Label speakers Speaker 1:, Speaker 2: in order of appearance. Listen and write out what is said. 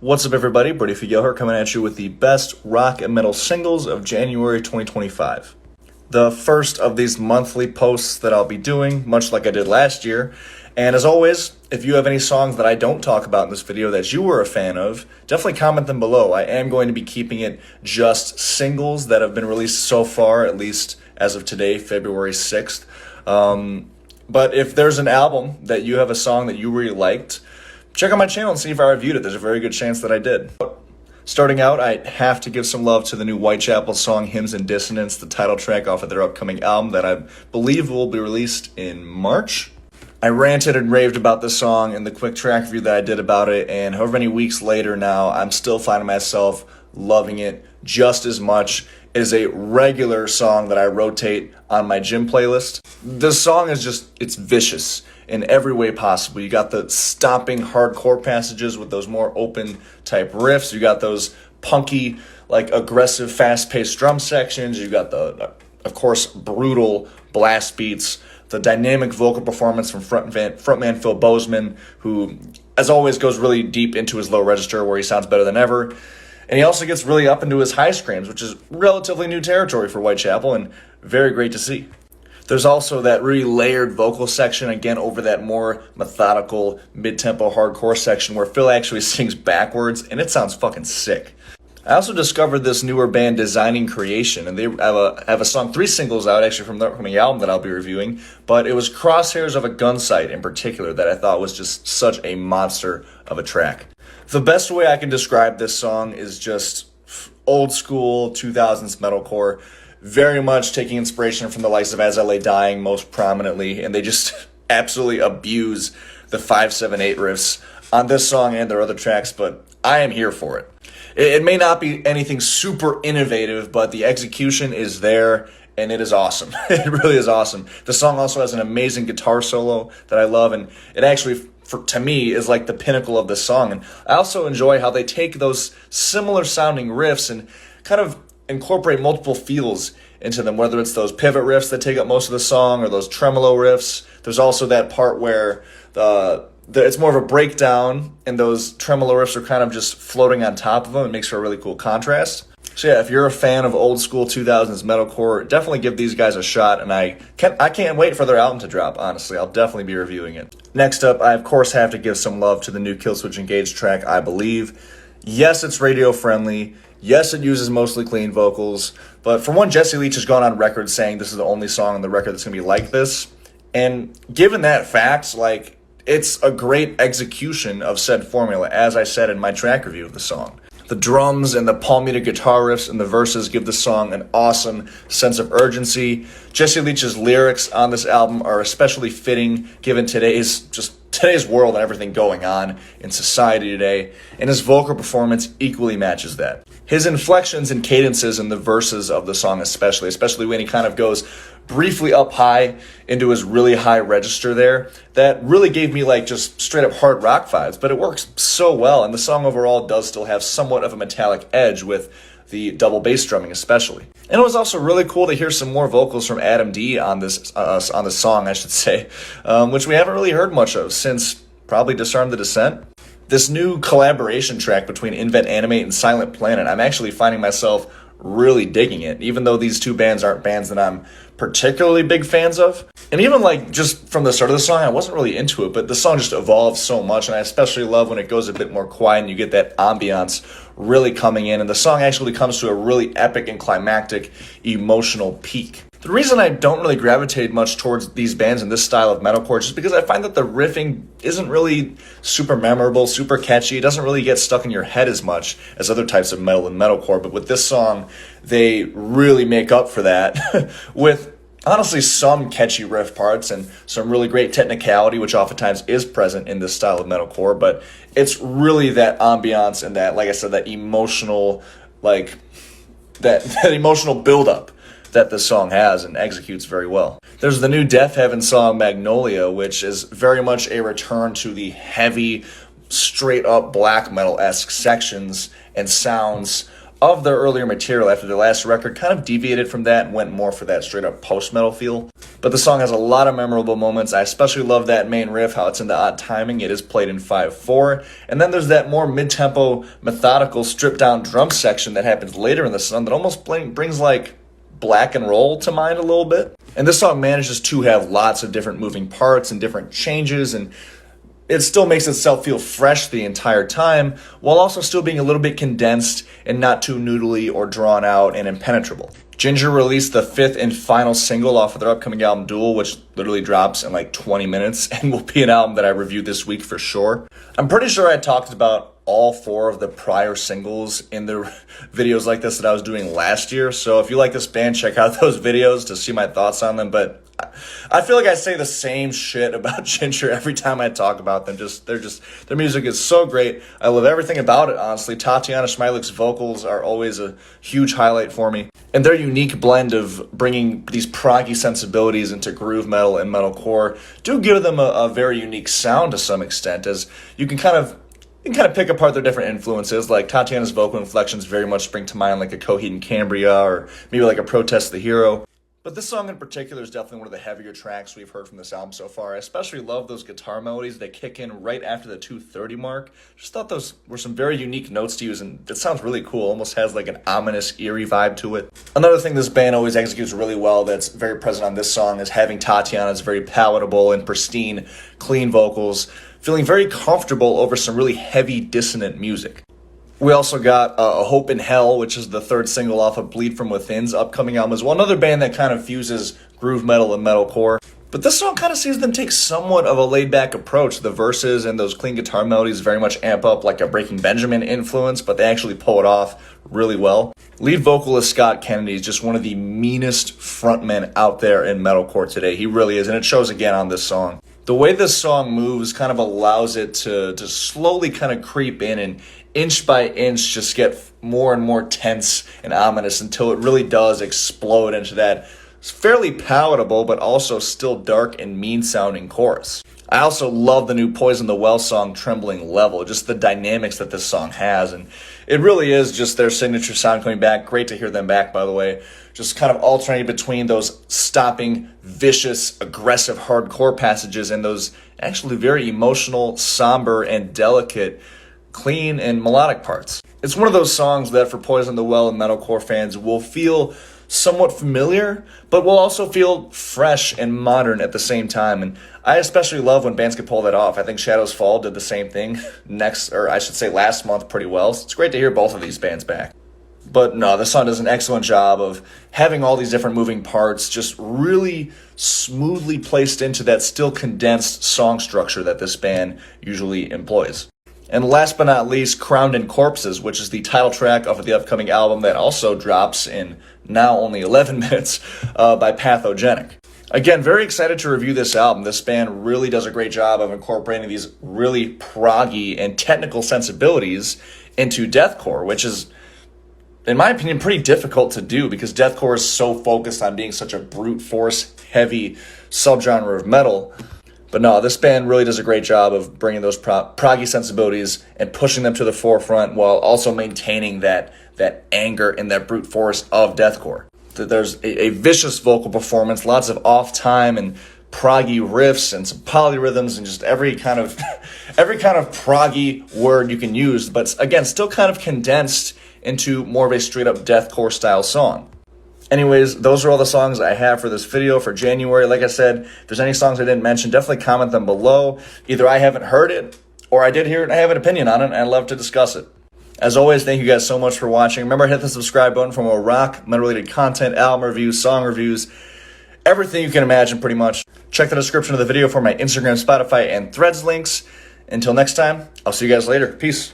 Speaker 1: What's up, everybody? Brady Figueroa here, coming at you with the best rock and metal singles of January 2025. The first of these monthly posts that I'll be doing, much like I did last year. And as always, if you have any songs that I don't talk about in this video that you were a fan of, definitely comment them below. I am going to be keeping it just singles that have been released so far, at least as of today, February 6th. But if there's an album that you have a song that you really liked, check out my channel and see if I reviewed it. There's a very good chance that I did. Starting out, I have to give some love to the new Whitechapel song, Hymns In Dissonance, the title track off of their upcoming album that I believe will be released in March. I ranted and raved about this song in the quick track review that I did about it, and however many weeks later now, I'm still finding myself loving it just as much. It is a regular song that I rotate on my gym playlist. This song is just, it's vicious in every way possible. You got the stomping hardcore passages with those more open type riffs. You got those punky, like aggressive, fast-paced drum sections. You got the, of course, brutal blast beats. The dynamic vocal performance from frontman Phil Bozeman, who, as always, goes really deep into his low register where he sounds better than ever. And he also gets really up into his high screams, which is relatively new territory for Whitechapel and very great to see. There's also that really layered vocal section, again, over that more methodical, mid-tempo hardcore section where Phil actually sings backwards, and it sounds fucking sick. I also discovered this newer band, Designing Creation, and they have a song, 3 singles out, actually, from the upcoming album that I'll be reviewing, but it was Crosshairs of a Gunsight in particular that I thought was just such a monster of a track. The best way I can describe this song is just old school 2000s metalcore, very much taking inspiration from the likes of As I Lay Dying most prominently, and they just absolutely abuse the 5/7/8 riffs on this song and their other tracks, but I am here for it. It may not be anything super innovative, but the execution is there, and it is awesome. It really is awesome. The song also has an amazing guitar solo that I love, and it actually, to me, is like the pinnacle of the song. And I also enjoy how they take those similar sounding riffs and kind of incorporate multiple feels into them, whether it's those pivot riffs that take up most of the song or those tremolo riffs. There's also that part where it's more of a breakdown and those tremolo riffs are kind of just floating on top of them. It makes for a really cool contrast. So yeah, if you're a fan of old school 2000s metalcore, definitely give these guys a shot, and I can't wait for their album to drop, honestly. I'll definitely be reviewing it. Next up, I of course have to give some love to the new Killswitch Engage track, I Believe. Yes, it's radio friendly. Yes, it uses mostly clean vocals, but for one, Jesse Leach has gone on record saying this is the only song on the record that's going to be like this, and given that fact, like, it's a great execution of said formula, as I said in my track review of the song. The drums and the palm-muted guitar riffs and the verses give the song an awesome sense of urgency. Jesse Leach's lyrics on this album are especially fitting given today's world and everything going on in society today, and his vocal performance equally matches that. His inflections and cadences in the verses of the song especially when he kind of goes briefly up high into his really high register there, that really gave me like just straight up hard rock vibes, but it works so well, and the song overall does still have somewhat of a metallic edge with the double bass drumming especially. And it was also really cool to hear some more vocals from Adam D on this song, I should say, which we haven't really heard much of since probably Disarm the Descent. This new collaboration track between Invent Animate and Silent Planet, I'm actually finding myself really digging it, even though these two bands aren't bands that I'm particularly big fans of. And even like just from the start of the song, I wasn't really into it, but the song just evolves so much, and I especially love when it goes a bit more quiet and you get that ambiance really coming in, and the song actually comes to a really epic and climactic emotional peak. The reason I don't really gravitate much towards these bands in this style of metalcore is just because I find that the riffing isn't really super memorable, super catchy. It doesn't really get stuck in your head as much as other types of metal and metalcore. But with this song, they really make up for that with honestly some catchy riff parts and some really great technicality, which oftentimes is present in this style of metalcore. But it's really that ambiance and that, like I said, that emotional, like that emotional buildup that this song has and executes very well. There's the new Deafheaven song, Magnolia, which is very much a return to the heavy, straight-up black metal-esque sections and sounds of their earlier material after their last record kind of deviated from that and went more for that straight up post-metal feel. But the song has a lot of memorable moments. I especially love that main riff, how it's in the odd timing. It is played in 5/4. And then there's that more mid-tempo, methodical, stripped-down drum section that happens later in the song that almost brings like black and roll to mind a little bit. And this song manages to have lots of different moving parts and different changes, and it still makes itself feel fresh the entire time, while also still being a little bit condensed and not too noodly or drawn out and impenetrable. Jinjer released the 5th and final single off of their upcoming album Duel, which literally drops in like 20 minutes and will be an album that I reviewed this week for sure. I'm pretty sure I talked about all 4 of the prior singles in the videos like this that I was doing last year. So if you like this band, check out those videos to see my thoughts on them. But I feel like I say the same shit about Jinjer every time I talk about them. Their music is so great. I love everything about it, honestly. Tatiana Smailik's vocals are always a huge highlight for me. And their unique blend of bringing these proggy sensibilities into groove metal and metalcore do give them a very unique sound to some extent, as you can kind of pick apart their different influences. Like Tatiana's vocal inflections very much spring to mind like a Coheed and Cambria or maybe like a Protest the Hero. But this song in particular is definitely one of the heavier tracks we've heard from this album so far. I especially love those guitar melodies that kick in right after the 2:30 mark. Just thought those were some very unique notes to use, and it sounds really cool. Almost has like an ominous, eerie vibe to it. Another thing this band always executes really well that's very present on this song is having Tatiana's very palatable and pristine, clean vocals, feeling very comfortable over some really heavy, dissonant music. We also got A Hope in Hell, which is the 3rd single off of Bleed From Within's upcoming album as well. Another band that kind of fuses groove metal and metalcore. But this song kind of sees them take somewhat of a laid-back approach. The verses and those clean guitar melodies very much amp up like a Breaking Benjamin influence, but they actually pull it off really well. Lead vocalist Scott Kennedy is just one of the meanest frontmen out there in metalcore today. He really is, and it shows again on this song. The way this song moves kind of allows it to slowly kind of creep in and inch by inch just get more and more tense and ominous until it really does explode into that fairly palatable but also still dark and mean sounding chorus. I also love the new Poison the Well song Trembling Level, just the dynamics that this song has, and it really is just their signature sound coming back. Great to hear them back, by the way. Just kind of alternating between those stopping, vicious, aggressive hardcore passages and those actually very emotional, somber, and delicate clean and melodic parts. It's one of those songs that for Poison the Well and metalcore fans will feel somewhat familiar, but will also feel fresh and modern at the same time. And I especially love when bands can pull that off. I think Shadows Fall did the same thing last month pretty well. So it's great to hear both of these bands back. But no, this song does an excellent job of having all these different moving parts just really smoothly placed into that still condensed song structure that this band usually employs. And last but not least, Crowned in Corpses, which is the title track of the upcoming album that also drops in now only 11 minutes by Pathogenic. Again, very excited to review this album. This band really does a great job of incorporating these really proggy and technical sensibilities into deathcore, which is, in my opinion, pretty difficult to do because deathcore is so focused on being such a brute force heavy subgenre of metal. But no, this band really does a great job of bringing those proggy sensibilities and pushing them to the forefront while also maintaining that anger and that brute force of deathcore. There's a vicious vocal performance, lots of off time and proggy riffs and some polyrhythms and just every kind of proggy word you can use, but again, still kind of condensed into more of a straight up deathcore style song. Anyways, those are all the songs I have for this video for January. Like I said, if there's any songs I didn't mention, definitely comment them below. Either I haven't heard it, or I did hear it and I have an opinion on it, and I'd love to discuss it. As always, thank you guys so much for watching. Remember, hit the subscribe button for more rock, metal-related content, album reviews, song reviews, everything you can imagine pretty much. Check the description of the video for my Instagram, Spotify, and Threads links. Until next time, I'll see you guys later. Peace.